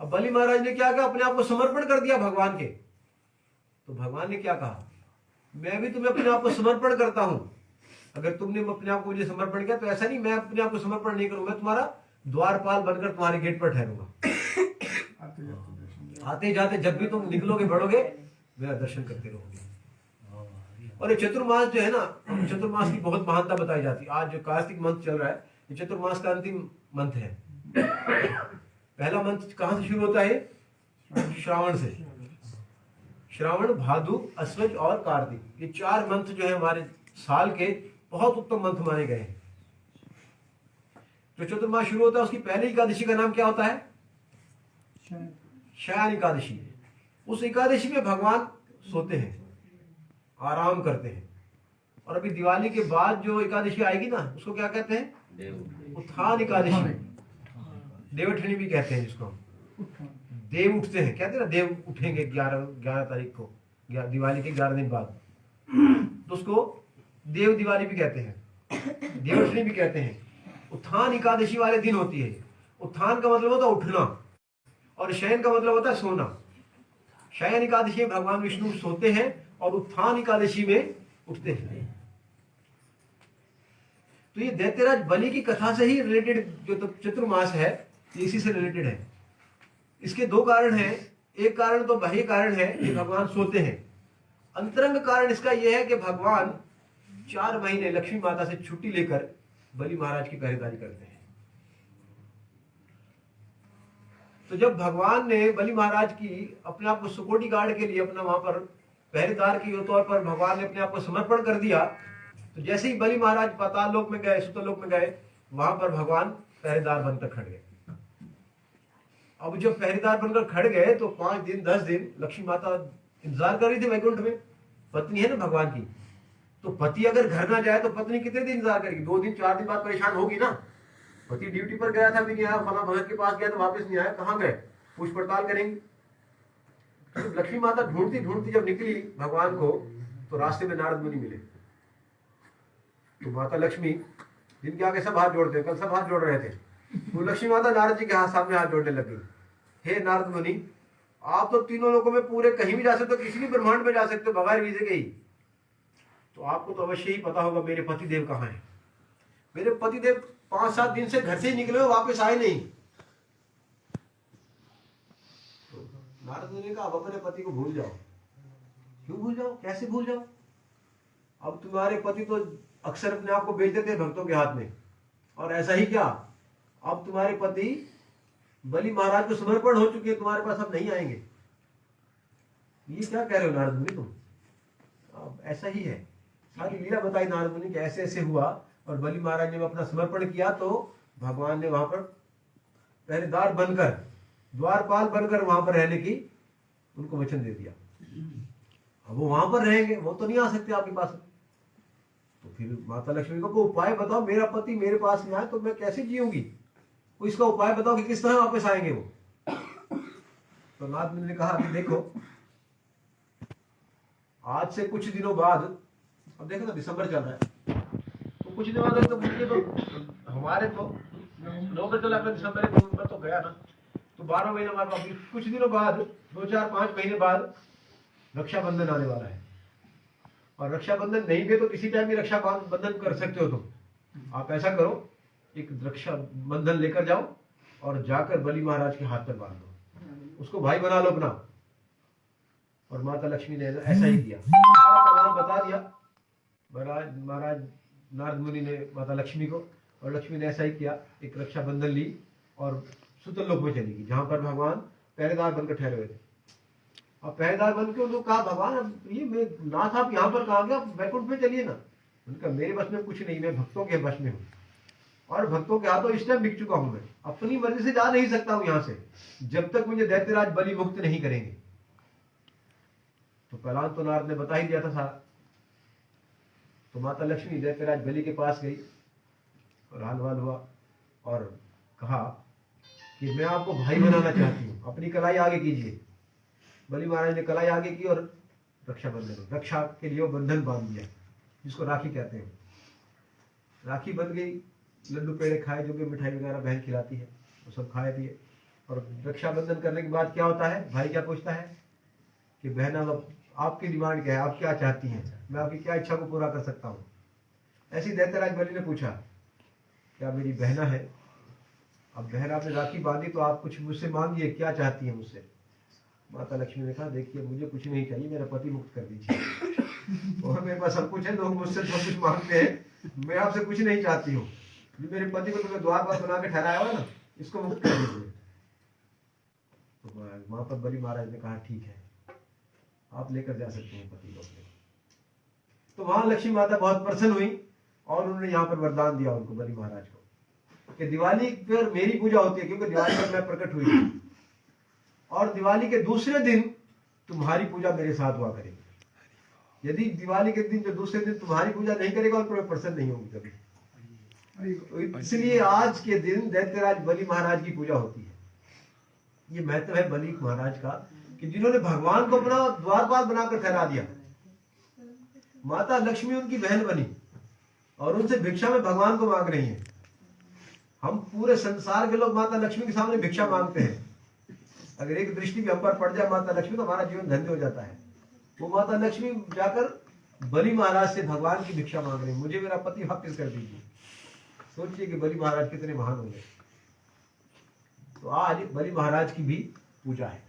अब बलि महाराज ने क्या कहा, अपने आप को समर्पण कर दिया भगवान के, तो भगवान ने क्या कहा, मैं भी तुम्हें अपने आप को समर्पण करता हूं, अगर तुमने अपने आप को मुझे समर्पण किया तो ऐसा नहीं मैं अपने आप को समर्पण नहीं करूंगा, मैं तुम्हारा द्वारपाल बनकर तुम्हारे गेट पर ठहरूंगा, आते जाते जब भी तुम निकलोगे बढ़ोगे मेरा दर्शन करते रहोगे। और ये चतुर्मास जो है ना, चतुर्मास की बहुत महानता बताई जाती है। आज जो कार्तिक मंथ चल रहा है, ये चतुर्मास का अंतिम मंथ है। पहला मंथ कहां से शुरू होता है? श्रावण से। श्रावण, भादु, अश्वज और कार्तिक, ये 4 मंथ जो है हमारे साल के बहुत उत्तम मंथ माने गए हैं। जो चतुर्मास शुरू होता है उसकी पहली एकादशी का नाम क्या होता है? शयन एकादशी। उस एकादशी में भगवान सोते हैं, आराम करते हैं। और अभी दिवाली के बाद जो एकादशी आएगी ना, उसको क्या कहते हैं? उत्थान एकादशी, देवठनी भी कहते हैं जिसको। देव उठते हैं, कहते हैं ना, देव उठेंगे 11 तारीख को, दिवाली के 11 दिन बाद, तो उसको देव दिवाली भी कहते हैं, देवठनी भी कहते हैं। उत्थान एकादशी वाले दिन होती है। उत्थान का मतलब होता है उठना, और शयन का मतलब होता है सोना। शयन एकादशी में भगवान विष्णु सोते हैं और उत्थान एकादशी में उठते हैं। तो ये दैत्यराज बलि की कथा से ही रिलेटेड जो चतुर्मास है, इसी से रिलेटेड है। इसके 2 कारण हैं। एक कारण तो बाह्य कारण है कि भगवान सोते हैं। अंतरंग कारण इसका यह है कि भगवान 4 महीने लक्ष्मी माता से छुट्टी लेकर बलि महाराज की पहरेदारी करते हैं। तो जब भगवान ने बलि महाराज की अपने आप को सिक्योरिटी गार्ड के लिए अपना वहां पर पहरेदार के तौर पर भगवान ने अपने आप को समर्पण कर दिया, तो जैसे ही बलि महाराज पाताल लोक में गए, सुतल लोक में गए, वहां पर भगवान पहरेदार बनकर खड़ गए। अब जब पहरेदार बनकर खड़ गए तो 5 दिन 10 दिन लक्ष्मी माता इंतजार कर रही थी वैकुंठ में। पत्नी है ना भगवान की, तो पति अगर घर ना जाए तो पत्नी कितने दिन इंतजार करेगी? 2 दिन 4 दिन बाद परेशान होगी ना। पति ड्यूटी पर गया था, भी नहीं आया, फला भगत के पास गया तो वापस नहीं आया, कहाँ गए? पूछ पड़ताल करेंगे। तो लक्ष्मी माता ढूंढती ढूंढती जब निकली भगवान को, तो रास्ते में नारद मुनि मिले। तो माता लक्ष्मी, जिनके आगे सब हाथ जोड़ते हैं, कल सब हाथ जोड़ रहे थे, तो लक्ष्मी माता नारद जी के सामने हाथ जोड़ने लगी। हे नारद मुनि, आप तो तीनों लोगों में पूरे कहीं भी जा सकते हो, किसी भी ब्रह्मांड में जा सकते हो बगैर वीजे के ही, तो आपको तो अवश्य ही पता होगा मेरे पतिदेव कहाँ हैं। मेरे पतिदेव 5-7 दिन से घर से ही निकले हो, वापस आए नहीं। तो नारद मुनि ने कहा, अब अपने पति को भूल जाओ। क्यों भूल जाओ? कैसे भूल जाओ? अब तुम्हारे पति तो अक्सर अपने आप को बेच देते भक्तों के हाथ में, और ऐसा ही क्या, अब तुम्हारे पति बलि महाराज को समर्पण हो चुके हैं, तुम्हारे पास अब नहीं आएंगे। ये क्या कह रहे हो नारद मुनि तुम? अब ऐसा ही है। सारी लीला बताई नारद मुनि कि ऐसे ऐसे हुआ, और बलि महाराज ने अपना समर्पण किया तो भगवान ने वहां पर पहरेदार बनकर, द्वारपाल बनकर वहां पर रहने की उनको वचन दे दिया। अब वो वहां पर रहेंगे, वो तो नहीं आ सकते आपके पास। तो फिर माता लक्ष्मी को उपाय बताओ, मेरा पति मेरे पास में आए तो मैं कैसे जीऊंगी, कोई इसका उपाय बताओ कि किस तरह वापस आएंगे वो। तो नारद मुनि ने कहा कि देखो, आज से कुछ दिनों बाद, अब देखो ना दिसंबर चल रहा है, तो कुछ दिनों बाद तो मुझे तो हमारे तो नवंबर चला, अपना दिसंबर तो गया ना, तो 12 महीने बाद, कुछ दिनों बाद 2-4-5 महीने बाद रक्षाबंधन आने वाला है। और रक्षाबंधन नहीं भी तो किसी टाइम भी रक्षाबंधन कर सकते हो तुम। आप ऐसा करो, एक रक्षा बंधन लेकर जाओ और जाकर बलि महाराज के हाथ पर बांध दो, उसको भाई बना लो अपना। और माता लक्ष्मी ने ऐसा ही किया, सारा बता दिया महाराज नारद मुनि ने माता लक्ष्मी को, और लक्ष्मी ने ऐसा ही किया, एक रक्षा बंधन ली और सुतल लोक में चली गई, जहां पर भगवान पहरेदार बनकर ठहरे हुए थे। अब पहरेदार बन के उनको कहा, भगवान अब ये मैं नाथ आप यहाँ पर कहाँ गया, वैकुंठ में चलिए ना। उनका मेरे बस में कुछ नहीं, मैं भक्तों के बस में हूँ और भक्तों के हाथों इस टाइम बिक चुका हूं, मैं अपनी मर्जी से जा नहीं सकता हूं यहां से, जब तक मुझे दैत्यराज बलि मुक्त नहीं करेंगे। तो पहला तो नारद ने बता ही दिया था सारा। तो माता लक्ष्मी दैत्यराज बलि के पास गई और हाल हुआ और कहा कि मैं आपको भाई बनाना चाहती हूँ, अपनी कलाई आगे कीजिए। बलि महाराज ने कलाई आगे की और रक्षा बंधन, रक्षा के लिए बंधन बांध दिया, जिसको राखी कहते हैं। राखी बन गई, लड्डू पेड़े खाए, जो कि मिठाई वगैरह बहन खिलाती है, वो सब खाए पिए। और रक्षाबंधन करने के बाद क्या होता है, भाई क्या पूछता है कि बहना अब आपकी डिमांड क्या है, आप क्या चाहती हैं, मैं आपकी क्या इच्छा को पूरा कर सकता हूँ। ऐसी दैत्यराज बलि ने पूछा, क्या मेरी बहना है, अब बहन आपने राखी बांधी तो आप कुछ मुझसे मांगिए, क्या चाहती है मुझसे। माता लक्ष्मी ने कहा, देखिए मुझे कुछ नहीं चाहिए, मेरा पति मुक्त कर दीजिए। और मेरे पास सब कुछ है, लोग मुझसे सब कुछ मांगते हैं, मैं आपसे कुछ नहीं चाहती हूँ। जो मेरे पति को तुम्हें द्वार पास बना के ठहराया हुआ ना, इसको मुक्त कर दीजिए। तो वहां पर बलि महाराज ने कहा, ठीक है आप लेकर जा सकते हैं पति को अपने। तो वहां लक्ष्मी माता बहुत प्रसन्न हुई और उन्होंने यहाँ पर वरदान दिया उनको, बलि महाराज को, कि दिवाली पर मेरी पूजा होती है, क्योंकि दिवाली पर मैं प्रकट हुई थी, और दिवाली के दूसरे दिन तुम्हारी पूजा मेरे साथ हुआ करेगी। यदि दिवाली के दिन जो दूसरे दिन तुम्हारी पूजा नहीं करेगा और मैं प्रसन्न नहीं होगी कभी। तो इसलिए आज के दिन दैत्यराज बलि महाराज की पूजा होती है। ये महत्व है बलि महाराज का, कि जिन्होंने भगवान को अपना द्वारपाल बनाकर ठहरा दिया। माता लक्ष्मी उनकी बहन बनी और उनसे भिक्षा में भगवान को मांग रही है। हम पूरे संसार के लोग माता लक्ष्मी के सामने भिक्षा मांगते हैं। अगर एक दृष्टि भी हम पर पड़ जाए माता लक्ष्मी, तो हमारा जीवन धन्य हो जाता है। वो माता लक्ष्मी जाकर बलि महाराज से भगवान की भिक्षा मांग रही है, मुझे मेरा पति वापस कर दीजिए। सोचिए कि बलि महाराज कितने महान होंगे। तो आज बलि महाराज की भी पूजा है।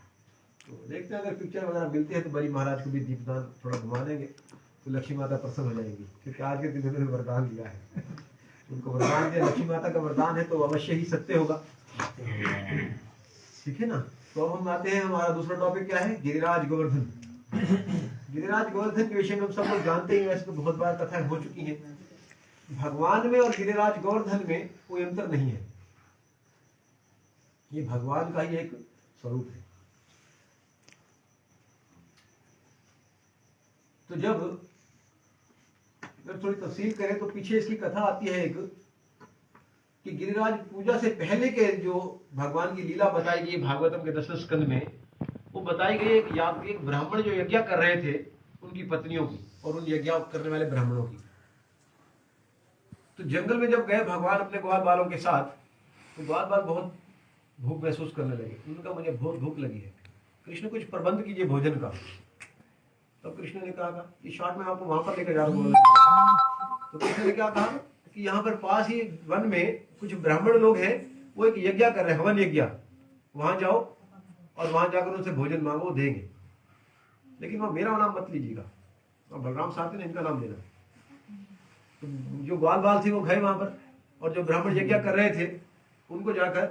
तो देखते हैं, अगर पिक्चर वगैरह मिलते हैं तो बलि महाराज को भी दीपदान थोड़ा घुमा देंगे, तो लक्ष्मी माता प्रसन्न हो जाएंगी, क्योंकि आज के दिन उन्होंने वरदान दिया है। उनको वरदान दिया, लक्ष्मी माता का वरदान है तो अवश्य ही सत्य होगा। ठीक है ना। तो अब हम आते हैं, हमारा दूसरा टॉपिक क्या है, गिरिराज गोवर्धन। गिरिराज गोवर्धन के विषय में हम सब लोग जानते हैं, वैसे तो बहुत बार कथा हो चुकी है। भगवान में और गिरिराज गोवर्धन में कोई अंतर नहीं है, ये भगवान का ही एक स्वरूप है। तो जब थोड़ी तफसील करें तो पीछे इसकी कथा आती है एक, कि गिरिराज पूजा से पहले के जो भगवान की लीला बताई गई भागवतम के 10वें स्कंद में, वो बताई गई एक ब्राह्मण जो यज्ञ कर रहे थे उनकी पत्नियों की और उन यज्ञ करने वाले ब्राह्मणों की। तो जंगल में जब गए भगवान अपने ग्वाल बालों के साथ, तो ग्वाल बाल बहुत भूख महसूस करने लगे। उनका मुझे बहुत भूख लगी है, कृष्ण कुछ प्रबंध कीजिए भोजन का। तब कृष्ण ने कहा कि शॉर्ट में आपको वहां पर लेकर जा रहा हूँ। तो कृष्ण ने क्या कहा कि यहाँ पर पास ही वन में कुछ ब्राह्मण लोग हैं, वो एक यज्ञ कर रहे हैं, हवन यज्ञ, वहां जाओ और वहां जाकर उनसे भोजन मांगो, देंगे, लेकिन वहां मेरा नाम मत लीजिएगा, और बलराम साथ ने इनका नाम लेना। तो जो ग्वाल बाल थे वो गए वहां पर, और जो ब्राह्मण यज्ञ कर रहे थे उनको जाकर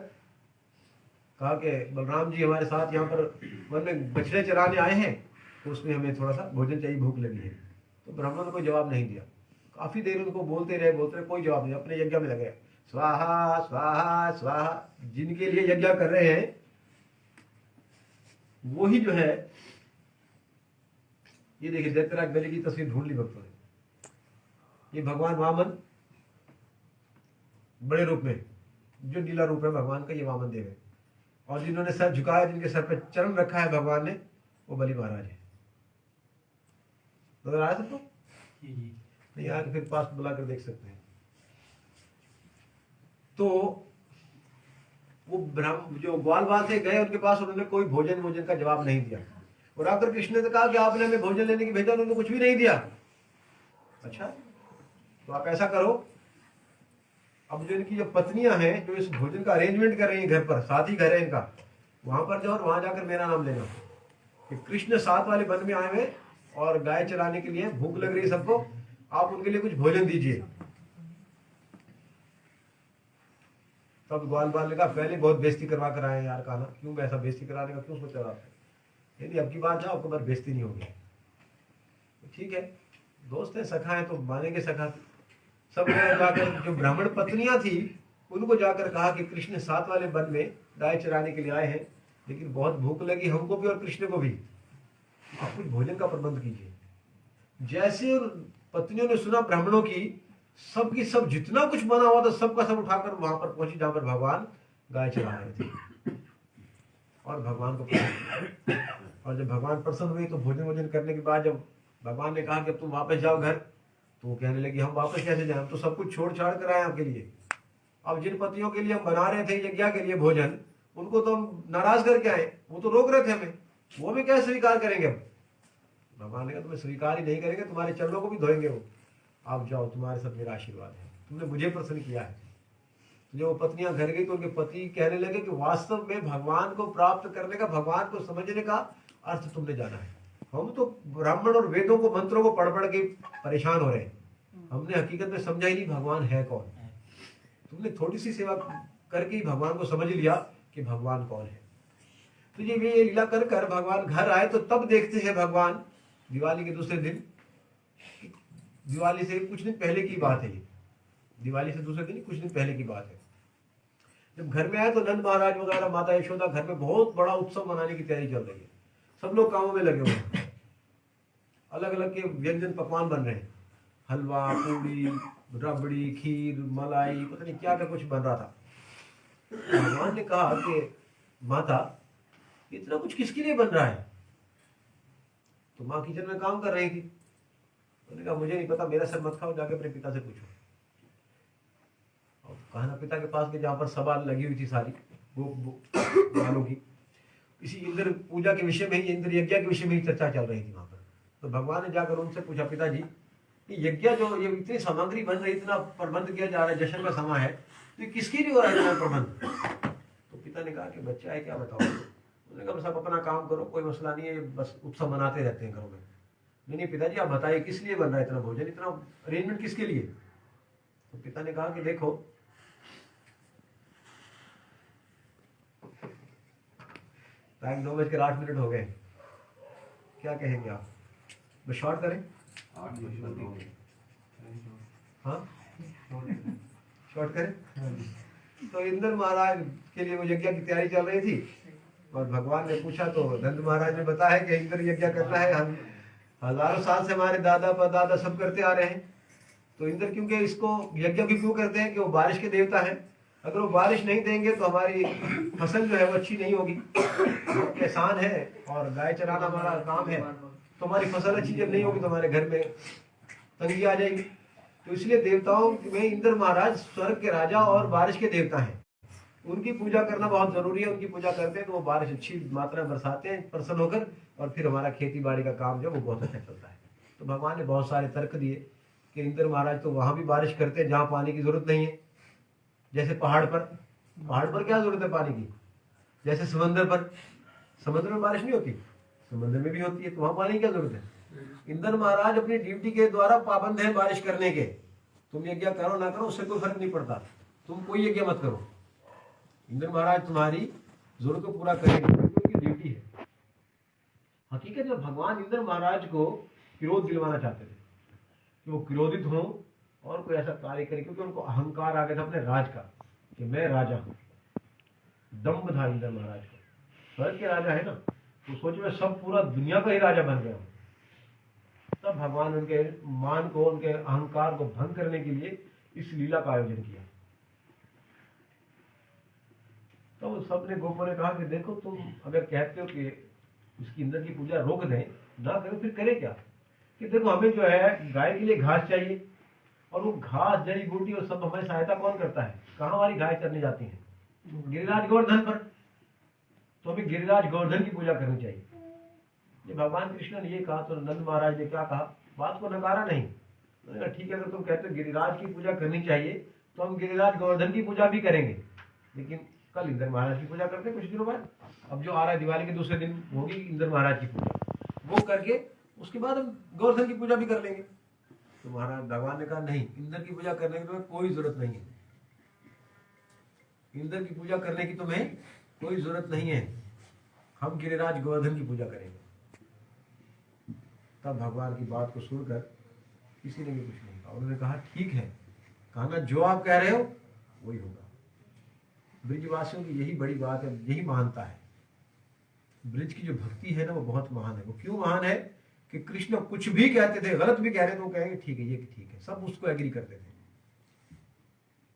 कहा कि बलराम जी हमारे साथ यहाँ पर वन में बछड़े चराने आए हैं, तो उसमें हमें थोड़ा सा भोजन चाहिए, भूख लगी है। तो ब्राह्मण ने कोई जवाब नहीं दिया। काफी देर उनको बोलते रहे, कोई जवाब नहीं, अपने यज्ञ में लगे, स्वाहा स्वाहा स्वाहा। जिनके लिए यज्ञ कर रहे हैं वो ही जो है, ये देखिए दैत्यराज बलि की तस्वीर ढूंढ ली भक्तों ने। ये भगवान वामन बड़े रूप में, जो नीला रूप है भगवान का, ये वामन देव है। और जिन्होंने सर झुकाया, जिनके सर पे चरण रखा है भगवान ने, वो बलि महाराज है। नजर आया सबको? नहीं आके फिर पास बुलाकर देख सकते हैं। तो वो ब्राह्मण जो ग्वाल बाल थे गए उनके पास, उन्होंने कोई भोजन का जवाब नहीं दिया। और आकर कृष्ण ने कहा कि आपने हमें भोजन लेने की भेजा, उन्होंने कुछ भी नहीं दिया। अच्छा, तो आप ऐसा करो अब जो इनकी जो पत्नियां हैं जो इस भोजन का अरेंजमेंट कर रही हैं घर पर, साथ ही घर है इनका, वहां पर जाओ और वहां जाकर मेरा नाम लेना कि कृष्ण साथ वाले वन में आए हुए और गाय चराने के लिए, भूख लग रही है सबको, आप उनके लिए कुछ भोजन दीजिए। तब ग्वाल बाल ने कहा पहले बहुत बेइज्जती करवा कर आए यार, कहा ना क्यों ऐसा बेइज्जती कराने का क्यों सोचा आपने, यदि अब की बात जाओ आपको बार बेइज्जती नहीं होगी। ठीक है, दोस्त है, सखा है तो मानेंगे सखा। सब जाकर जो ब्राह्मण पत्नियां थी उनको जाकर कहा कि कृष्ण साथ वाले वन में गाय चराने के लिए आए हैं, लेकिन बहुत भूख लगी हमको भी और कृष्ण को भी, आप कुछ भोजन का प्रबंध कीजिए। जैसे पत्नियों ने सुना ब्राह्मणों की, सबकी सब जितना कुछ बना हुआ था सबका सब उठाकर वहां पर पहुंची जहां पर भगवान गाय चरा रहे थे, और भगवान को प्रसन्न। और जब भगवान प्रसन्न हुए तो भोजन वोजन करने के बाद जब भगवान ने कहा कि अब तुम वापस जाओ घर, तो वो कहने लगी हम वापस कैसे जाए, हम तो सब कुछ छोड़ छाड़ कर आए आपके लिए। अब जिन पतियों के लिए हम बना रहे थे यज्ञ के लिए भोजन, उनको तो हम नाराज करके आए, वो तो रोक रहे थे हमें, वो हमें कैसे स्वीकार करेंगे। अब भगवान ने कहा तुम्हें स्वीकार ही नहीं करेंगे, तुम्हारे चरणों को भी धोएंगे वो, आप जाओ, तुम्हारे साथ मेरा आशीर्वाद है, तुमने मुझे प्रसन्न किया है। तो जब वो पत्नियां घर गई तो उनके पति कहने लगे कि वास्तव में भगवान को प्राप्त करने का, भगवान को समझने का अर्थ तुमने जाना है। हम तो ब्राह्मण और वेदों को, मंत्रों को पढ़ पढ़ के परेशान हो रहे हैं, हमने हकीकत में समझा ही नहीं भगवान है कौन। तुमने थोड़ी सी सेवा करके ही भगवान को समझ लिया कि भगवान कौन है। तो ये लीला कर कर भगवान घर आए तो तब देखते हैं भगवान दिवाली के दूसरे दिन, दिवाली से कुछ दिन पहले की बात है ये, दिवाली से दूसरे दिन कुछ दिन पहले की बात है। जब घर में आए तो नंद महाराज वगैरह, माता यशोदा, घर में बहुत बड़ा उत्सव मनाने की तैयारी चल रही है, सब लोग कामों में लगे हुए हैं, अलग अलग के व्यंजन पकवान बन रहे हैं, हलवा, पूड़ी, रबड़ी, खीर, मलाई, पता नहीं क्या क्या कुछ बन रहा था। भगवान ने कहा कि माता इतना कुछ किसके लिए बन रहा है। तो माँ किचन में काम कर रही थी, उन्होंने कहा मुझे नहीं पता, मेरा सर मत खाओ, जाके अपने पिता से पूछो। और कहा ना पिता के पास के जहाँ पर सभा लगी हुई थी सारी वालों की, इसी इंद्र पूजा के विषय में ही, इंद्र यज्ञ के विषय में ही चर्चा चल रही थी वहां पर। तो भगवान ने जाकर उनसे पूछा पिताजी ये यज्ञ जो ये इतनी सामग्री बन रही, इतना प्रबंध किया जा रहा है, जश्न का समय है, तो ये किसके लिए हो रहा है इतना प्रबंध। तो पिता ने कहा कि बच्चा है क्या बताओ। उन्होंने कहा बस आप अपना काम करो, कोई मसला नहीं है, बस उत्सव मनाते रहते हैं घरों में। नहीं पिताजी आप बताइए किस लिए बन रहा है इतना भोजन, इतना अरेंजमेंट किसके लिए। तो पिता ने कहा कि देखो टाइम 9:08 हो गए, क्या कहेंगे आप, बस शॉर्ट करें। हाँ शॉर्ट करें। तो इंद्र महाराज के लिए वो यज्ञ की तैयारी चल रही थी, और भगवान ने पूछा तो नंद महाराज ने बताया कि इंद्र यज्ञ करना है, हम हजारों साल से हमारे दादा परदादा सब करते आ रहे हैं। तो इंद्र क्योंकि इसको यज्ञ भी क्यों करते हैं कि वो बारिश के देवता है, अगर वो बारिश नहीं देंगे तो हमारी फसल जो है वो अच्छी नहीं होगी, किसान है और गाय चराना हमारा काम है, तो हमारी फसल अच्छी जब नहीं होगी तो हमारे घर में तंगी आ जाएगी। तो इसलिए देवताओं में इंद्र महाराज स्वर्ग के राजा और बारिश के देवता हैं, उनकी पूजा करना बहुत जरूरी है। उनकी पूजा करते हैं तो वो बारिश अच्छी मात्रा में बरसाते हैं प्रसन्न होकर, और फिर हमारा खेती बाड़ी का काम जो वो बहुत अच्छा चलता है। तो भगवान ने बहुत सारे तर्क दिए कि इंद्र महाराज तो वहां भी बारिश करते हैं जहाँ पानी की जरूरत नहीं है, जैसे पहाड़ पर क्या जरूरत है पानी की, जैसे समुद्र में बारिश नहीं होती, समुद्र में भी होती है, तो वहां पानी की क्या जरूरत है। इंद्र महाराज अपनी ड्यूटी के द्वारा पाबंद है बारिश करने के, तुम यज्ञ करो ना करो उससे कोई फर्क नहीं पड़ता, तुम कोई यज्ञ मत करो, इंद्र महाराज तुम्हारी जरूरत को पूरा करेंगे, उनकी ड्यूटी है। हकीकत में भगवान इंद्र महाराज को क्रोध दिलवाना चाहते थे कि वो क्रोधित हो और कोई ऐसा कार्य करे, क्योंकि उनको अहंकार आ गया था अपने राज का कि मैं राजा हूं, दम्भ था इंद्र महाराज को, स्वर्ग के राजा है ना, तो सोच में सब पूरा दुनिया का ही राजा बन गया। तब भगवान उनके मान को, उनके अहंकार को भंग करने के लिए इस लीला का आयोजन किया। तो सबने गोपों ने कहा कि देखो तुम अगर कहते हो कि इसकी इंद्र की पूजा रोक दें ना करें, फिर करें क्या, कि देखो हमें जो है गाय के लिए घास चाहिए, और वो घास जड़ी बूटी और सब हमारी सहायता कौन करता है, कहाँ हमारी गाय चरने जाती है, गिरिराज गोवर्धन पर, तो हमें गिरिराज गोवर्धन की पूजा करनी चाहिए। ये भगवान कृष्ण ने ये कहा तो नंद महाराज ने क्या कहा, बात को नकारा नहीं, उन्होंने कहा ठीक है अगर तुम कहते हो गिरिराज की पूजा करनी चाहिए तो हम गिरिराज गोवर्धन की पूजा भी करेंगे, लेकिन कल इंद्र महाराज की पूजा करते हैं कुछ दिनों बाद। अब जो आ रहा है दिवाली के दूसरे दिन होगी इंद्र महाराज की पूजा, वो करके उसके बाद हम गोवर्धन की पूजा भी कर लेंगे। तो महाराज भगवान ने कहा नहीं, इंद्र की पूजा करने की तुम्हें कोई जरूरत नहीं है, इंद्र की पूजा करने की तुम्हें कोई जरूरत नहीं है, हम गिरिराज गोवर्धन की पूजा करेंगे। तब भगवान की बात को सुनकर किसी ने भी कुछ नहीं कहा। उन्होंने कहा ठीक है, कहा ना जो आप कह रहे हो वही होगा। ब्रिजवासियों की यही बड़ी बात है, यही महानता है। ब्रिज की जो भक्ति है ना वो बहुत महान है। वो क्यों महान है कि कृष्ण कुछ भी कहते थे, गलत भी कह रहे थे, वो कहेंगे ठीक है, ये ठीक है, सब उसको एग्री करते थे।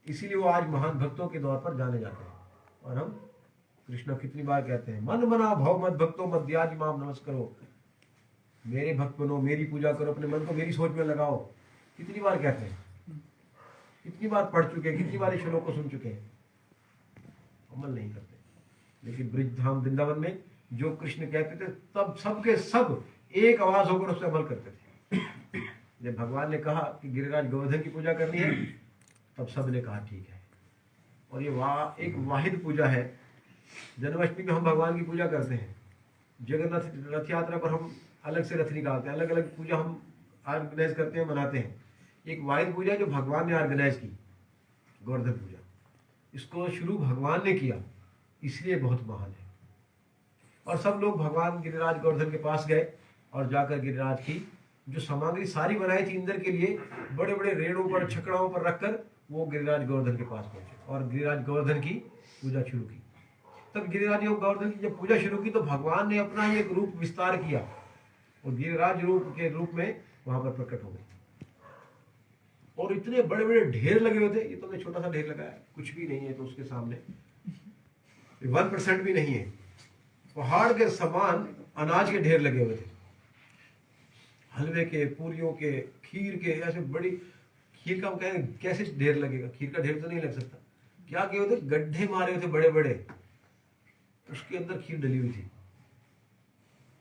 इसीलिए वो आज महान भक्तों के तौर पर जाने जाते हैं। और हम कृष्ण कितनी बार कहते हैं, मन मना भव मत भक्तो मध्याज माम नमस्करो, मेरे भक्त बनो, मेरी पूजा करो, अपने मन को मेरी सोच में लगाओ। कितनी बार कहते हैं, कितनी बार पढ़ चुके हैं, कितनी बार इस श्लोक को सुन चुके हैं, अमल नहीं करते। लेकिन ब्रिज धाम वृंदावन में जो कृष्ण कहते थे तब सबके सब एक आवाज होकर उस पर अमल करते थे। जब भगवान ने कहा कि गिरिराज गोवर्धन की पूजा करनी है, तब सब ने कहा ठीक है। और ये एक वाहिद पूजा है। जन्माष्टमी में हम भगवान की पूजा करते हैं, जगन्नाथ रथ यात्रा पर हम अलग से रथ निकालते हैं, अलग अलग पूजा हम ऑर्गेनाइज करते हैं, मनाते हैं। एक वाहिद पूजा जो भगवान ने ऑर्गेनाइज की, गोवर्धन पूजा, इसको शुरू भगवान ने किया, इसलिए बहुत महान है। और सब लोग भगवान गिरिराज गोवर्धन के पास गए और जाकर गिरिराज की जो सामग्री सारी बनाई थी इंद्र के लिए, बड़े बड़े रेड़ों पर, छकड़ाओं पर रखकर वो गिरिराज गोवर्धन के पास पहुंचे और गिरिराज गोवर्धन की पूजा शुरू की। तब गिरिराज गोवर्धन की जब पूजा शुरू की तो भगवान ने अपना ही एक रूप विस्तार किया और गिरिराज रूप के रूप में वहां पर प्रकट हो गए। और इतने बड़े बड़े ढेर लगे हुए थे, ये तो मैं छोटा सा ढेर लगाया, कुछ भी नहीं है तो उसके सामने 1% भी नहीं है। पहाड़ के समान अनाज के ढेर लगे हुए थे, हलवे के, पूरियों के, खीर के, ऐसे बड़ी खीर का कैसे ढेर लगेगा, खीर का ढेर तो नहीं लग सकता। क्या किए हुए थे, गड्ढे मारे हुए थे बड़े बड़े, उसके अंदर खीर डली हुई थी,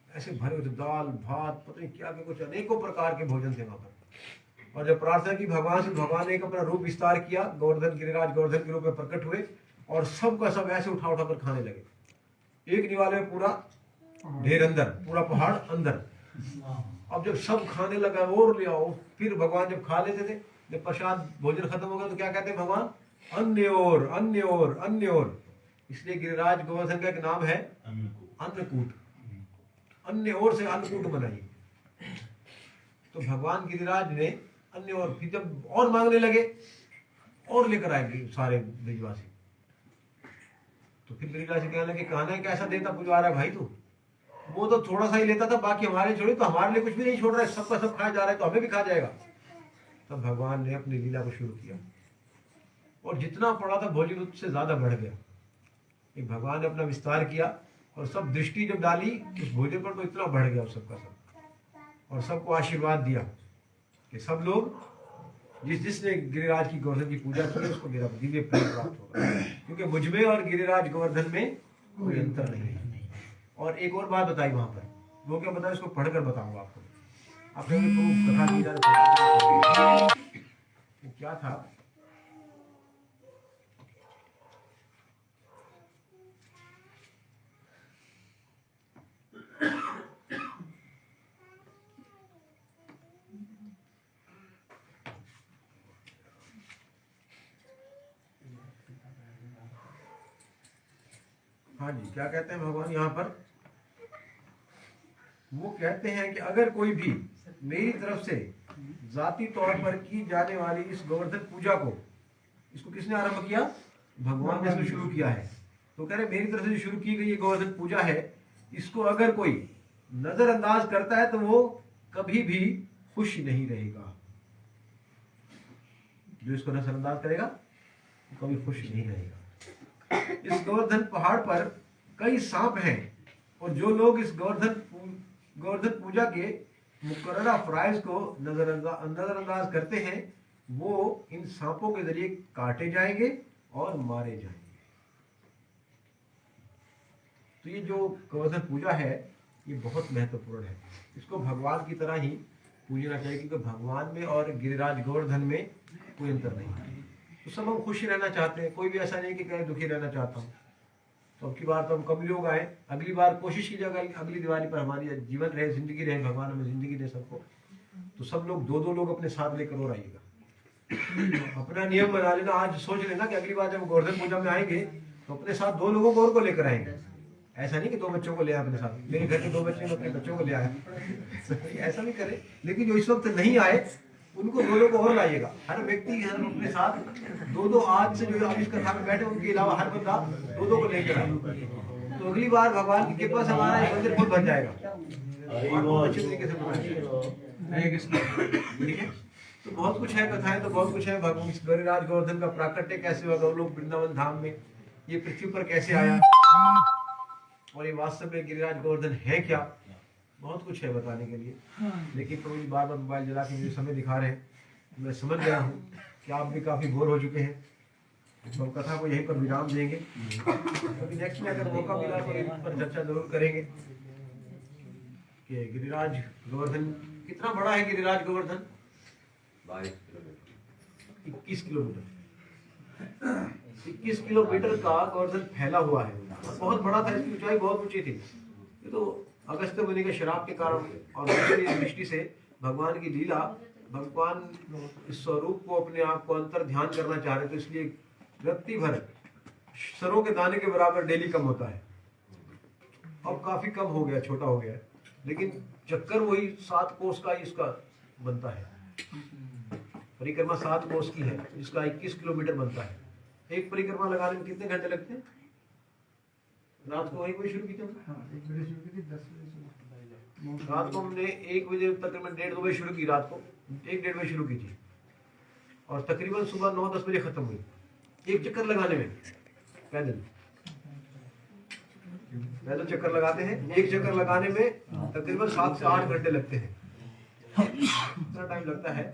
ऐसे भरे हुए थे, दाल भात पता नहीं क्या, कुछ अनेकों प्रकार के भोजन थे वहां पर। और जब प्रार्थना की भगवान से, भगवान ने एक अपना रूप विस्तार किया, गोवर्धन गिरिराज गोवर्धन के रूप में प्रकट हुए और सबका सब ऐसे उठा उठा कर खाने लगे। एक निवाले में पूरा ढेर अंदर, पूरा पहाड़ अंदर। अब जब सब खाने लगा और लिया, फिर भगवान जब खा लेते थे, जब प्रसाद भोजन खत्म हो गया तो क्या कहते हैं भगवान, अन्य और अन्य और अन्य और। इसलिए गिरिराज गोवर्धन का एक नाम है अन्नकूट, अन्य और से अन्नकूट बनाइए। तो भगवान गिरिराज ने अन्य और, फिर जब और मांगने लगे और लेकर आए सारे ब्रिजवासी, तो फिर गिरिराज कहने लगे, कहना है कैसा देता पुजवा रहा है भाई तू, वो तो थोड़ा सा ही लेता था, बाकी हमारे छोड़ी, तो हमारे लिए कुछ भी नहीं छोड़ रहा है, सबका सब खाया जा रहा है तो हमें भी खा जाएगा। तब भगवान ने अपनी लीला को शुरू किया और जितना पड़ा था भोजन उससे ज्यादा बढ़ गया। एक भगवान ने अपना विस्तार किया और सब दृष्टि जब डाली उस भोजन पर तो इतना बढ़ गया सबका सब, और सबको आशीर्वाद दिया कि सब लोग जिसने गिरिराज की गोवर्धन की पूजा की उसको मेरा दिव्य प्रेम प्राप्त होगा, क्योंकि मुझमें और गिरिराज गोवर्धन में कोई अंतर नहीं है। और एक और बात बताई वहां पर, वो क्या बताया, इसको पढ़कर बताऊंगा आपको। आपने कथा की जा रही, क्या था, हाँ जी, क्या कहते हैं भगवान यहाँ पर, वो कहते हैं कि अगर कोई भी मेरी तरफ से जाति तौर पर की जाने वाली इस गोवर्धन पूजा को, इसको किसने आरंभ किया, भगवान ने इसको शुरू किया है। तो कह रहे मेरी तरफ से जो शुरू की गई ये गोवर्धन पूजा है, इसको अगर कोई नजरअंदाज करता है तो वो कभी भी खुश नहीं रहेगा। जो इसको नजरअंदाज करेगा वो कभी खुश नहीं रहेगा। इस गोवर्धन पहाड़ पर कई सांप हैं और जो लोग इस गोवर्धन पूजा के मुकर्ररा प्राइज को नजरअंदाज करते हैं वो इन सांपों के जरिए काटे जाएंगे और मारे जाएंगे। तो ये जो गोवर्धन पूजा है ये बहुत महत्वपूर्ण है, इसको भगवान की तरह ही पूजना चाहिए, क्योंकि भगवान में और गिरिराज गोवर्धन में कोई अंतर नहीं है। तो सब हम खुश ही रहना चाहते हैं, कोई भी ऐसा नहीं कि कहीं दुखी रहना चाहता हूँ। तो अब की बार तो हम कम लोग आए, अगली बार कोशिश कीजिएगा अगली दिवाली पर हमारी जीवन रहे, जिंदगी रहे, भगवान हमें जिंदगी दे सबको, तो सब लोग दो दो लोग अपने साथ लेकर और आइएगा। अपना नियम बना लेना, आज सोच लेना कि अगली बार जब गोवर्धन पूजा में आएंगे तो अपने साथ दो लोगों को और को लेकर आएंगे। ऐसा नहीं कि दो बच्चों को ले आए अपने साथ, मेरे घर के दो बच्चे मैं अपने बच्चों को ले आया ऐसा नहीं करे। लेकिन जो इस वक्त नहीं आए उनको दो लोग और लाइएगा। हर व्यक्ति अपने साथ दो दो, आज से जो इस कथा में बैठे उनके अलावा हर बंदा दो दो को लेकर आए, तो अगली बार भगवान की कृपा से हमारा ये मंदिर खुद बन जाएगा और बहुत अच्छे तरीके से बनाएंगे। ठीक है, तो बहुत कुछ है, कथाएं तो बहुत कुछ है। भगवान गिरिराज गोवर्धन का प्राकट्य कैसे हुआ, गौलोक वृंदावन धाम में, ये पृथ्वी पर कैसे आया, और ये वास्तव में गिरिराज गोवर्धन है क्या, बहुत कुछ है बताने के लिए। लेकिन प्रभु जी बार बार मोबाइल जला के मुझे समय दिखा रहे हैं, मैं समझ गया हूँ कि आप भी काफी बोर हो चुके हैं, तो हम कथा को यहीं पर विराम देंगे। अभी नेक्स्ट में अगर मौका मिला तो इस पर चर्चा जरूर करेंगे कि गिरिराज गोवर्धन कितना बड़ा है। गिरिराज गोवर्धन 21 किलोमीटर 21 किलोमीटर का गोवर्धन फैला हुआ है, बहुत बड़ा था, इसकी ऊंचाई बहुत ऊंची थी। ये तो अगस्त्य मुनि के श्राप के कारण और दृष्टि से भगवान की लीला, भगवान इस स्वरूप को अपने आप को अंतर ध्यान करना चाह रहे, तो इसलिए रत्ती भर सरों के दाने के बराबर डेली कम होता है। अब काफी कम हो गया, छोटा हो गया, लेकिन चक्कर वही 7 कोस का इसका बनता है। परिक्रमा 7 कोस की है, इसका 21 किलोमीटर बनता है। एक परिक्रमा लगाने में कितने घंटे लगते हैं? रात को वही कोई शुरू की थी, 10 बजे रात को हमने 1 बजे तकरीबन 1:30-2 बजे शुरू की, रात को 1-1:30 बजे शुरू की थी और तकरीबन सुबह 9-10 बजे खत्म हुई। एक चक्कर लगाने में पैदल चक्कर लगाते हैं, एक चक्कर लगाने में तकरीबन 7 से 8 घंटे लगते हैं, इतना टाइम लगता है।